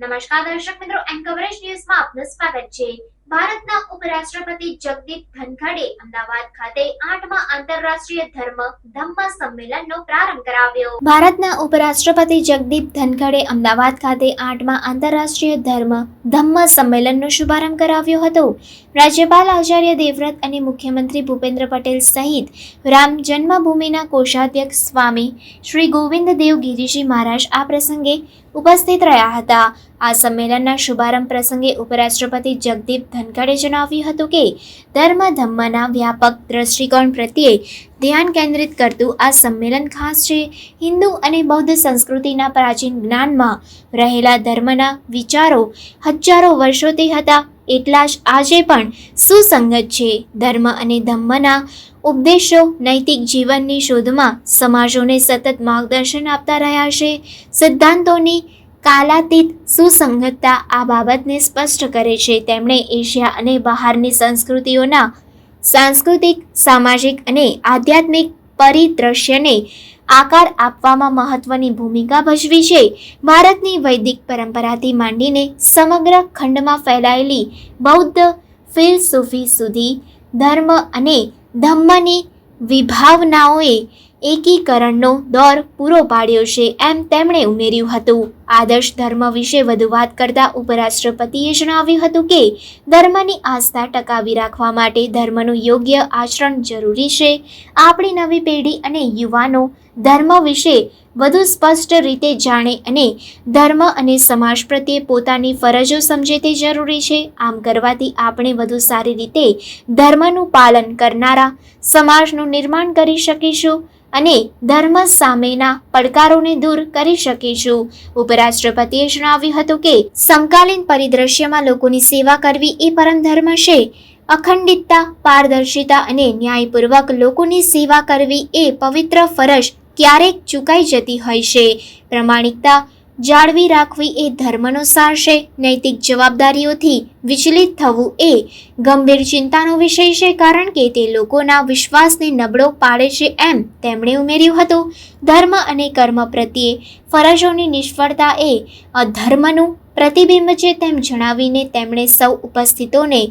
નમસ્કાર દર્શક મિત્રો, એન કવરેજ ન્યૂઝમાં આપનું સ્વાગત છે। ભારતના ઉપરાષ્ટ્રપતિ જગદીપ ધનખડે અમદાવાદ ખાતે 8મા આંતરરાષ્ટ્રીય ધમ્મ સંમેલનનો પ્રારંભ કરાવ્યો। ભારતના ઉપરાષ્ટ્રપતિ જગદીપ ધનખડે અમદાવાદ ખાતે 8મા આંતરરાષ્ટ્રીય ધમ્મ સંમેલનનો શુભારંભ કરાવ્યો હતો। રાજ્યપાલ આચાર્ય દેવવ્રત અને મુખ્યમંત્રી ભૂપેન્દ્ર પટેલ સહિત રામ જન્મભૂમિના કોષાધ્યક્ષ સ્વામી શ્રી ગોવિંદ દેવ ગિરિજી મહારાજ આ પ્રસંગે ઉપસ્થિત રહ્યા હતા। આ સંમેલનના શુભારંભ પ્રસંગે ઉપરાષ્ટ્રપતિ જગદીપ ધનખડે જણાવ્યું હતું કે ધર્મના વ્યાપક દ્રષ્ટિકોણ પ્રત્યે ધ્યાન કેન્દ્રિત કરતું આ સંમેલન ખાસ છે। હિન્દુ અને બૌદ્ધ સંસ્કૃતિના પ્રાચીન જ્ઞાનમાં રહેલા ધર્મના વિચારો હજારો વર્ષોથી હતા એટલા જ આજે પણ સુસંગત છે। ધર્મ અને ધમ્મના ઉપદેશો નૈતિક જીવનની શોધમાં સમાજોને સતત માર્ગદર્શન આપતા રહ્યા છે। સિદ્ધાંતોની કાલાતીત સુસંગતતા આ બાબતને સ્પષ્ટ કરે છે। તેમણે એશિયા અને બહારની સંસ્કૃતિઓના સાંસ્કૃતિક, સામાજિક અને આધ્યાત્મિક પરિદ્રશ્યને આકાર આપવામાં મહત્વની ભૂમિકા ભજવી છે। ભારતની વૈદિક પરંપરાથી માંડીને સમગ્ર ખંડમાં ફેલાયેલી બૌદ્ધ ફિલસૂફી સુધી ધર્મ અને ધમ્મની વિભાવનાઓએ એકીકરણનો દોર પૂરો પાડ્યો છે એમ તેમણે ઉમેર્યું હતું। આદર્શ ધર્મ વિશે વધુ વાત કરતા ઉપરાષ્ટ્રપતિએ જણાવ્યું હતું કે ધર્મની આસ્થા ટકાવી રાખવા માટે ધર્મનું યોગ્ય આચરણ જરૂરી છે। આપણી નવી પેઢી અને યુવાનો ધર્મ વિશે વધુ સ્પષ્ટ રીતે જાણે અને ધર્મ અને સમાજ પ્રત્યે પોતાની ફરજો સમજે તે જરૂરી છે। આમ કરવાથી આપણે વધુ સારી રીતે ધર્મનું પાલન કરનારા સમાજનું નિર્માણ કરી શકીશું અને ધર્મ સામેના પડકારોને દૂર કરી શકીશું। ઉપરાષ્ટ્રપતિએ જણાવ્યું હતું કે સમકાલીન પરિદ્રશ્યમાં લોકોની સેવા કરવી એ પરમ ધર્મ છે। અખંડિતતા, પારદર્શિતા અને ન્યાયપૂર્વક લોકોની સેવા કરવી એ પવિત્ર ફરજ ક્યારેક ચૂકાઈ જતી હોય છે। પ્રામાણિકતા જાળવી રાખવી એ ધર્મનો સાર છે। નૈતિક જવાબદારીઓથી વિચલિત થવું એ ગંભીર ચિંતાનો વિષય છે કારણ કે તે લોકોના વિશ્વાસને નબળો પાડે છે એમ તેમણે ઉમેર્યું હતું। ધર્મ અને કર્મ પ્રત્યે ફરજોની નિષ્ફળતા એ અધર્મનું પ્રતિબિંબ છે તેમ જણાવીને તેમણે સૌ ઉપસ્થિતોને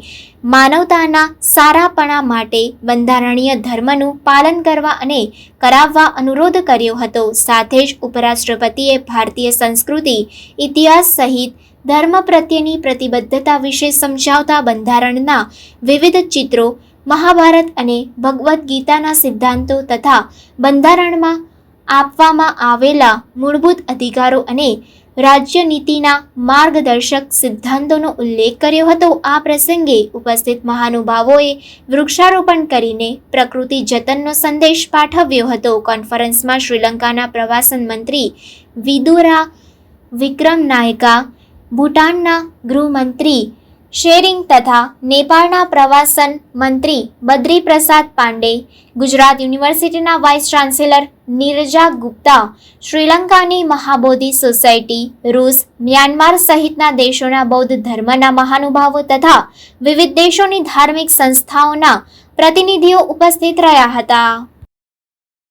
માનવતાના સારાપણા માટે બંધારણીય ધર્મનું પાલન કરવા અને કરાવવા અનુરોધ કર્યો હતો। સાથે જ ઉપરાષ્ટ્રપતિએ ભારતીય સંસ્કૃતિ, ઇતિહાસ સહિત ધર્મ પ્રત્યેની પ્રતિબદ્ધતા વિશે સમજાવતા બંધારણના વિવિધ ચિત્રો, મહાભારત અને ભગવદ્ ગીતાના સિદ્ધાંતો તથા બંધારણમાં આપવામાં આવેલા મૂળભૂત અધિકારો અને રાજ્યનીતિના માર્ગદર્શક સિદ્ધાંતોનો ઉલ્લેખ કર્યો હતો। આ પ્રસંગે ઉપસ્થિત મહાનુભાવોએ વૃક્ષારોપણ કરીને પ્રકૃતિ જતનનો સંદેશ પાઠવ્યો હતો। કોન્ફરન્સમાં શ્રીલંકાના પ્રવાસન મંત્રી વિદુરા વિક્રમનાયકા, ભૂટાનના ગૃહમંત્રી શેરિંગ તથા નેપાળના પ્રવાસન મંત્રી બદ્રી પ્રસાદ પાંડે, ગુજરાત યુનિવર્સિટીના વાઇસ ચાન્સેલર નીરજા ગુપ્તા, શ્રીલંકાની મહાબોધિ સોસાયટી, રૂસ, મ્યાનમાર સહિતના દેશોના બૌદ્ધ ધર્મના મહાનુભાવો તથા વિવિધ દેશોની ધાર્મિક સંસ્થાઓના પ્રતિનિધિઓ ઉપસ્થિત રહ્યા હતા।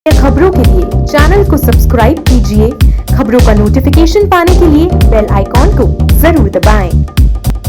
खबरों के लिए चैनल को सब्सक्राइब कीजिए। खबरों का नोटिफिकेशन पाने के लिए बेल आइकॉन को जरूर दबाएं।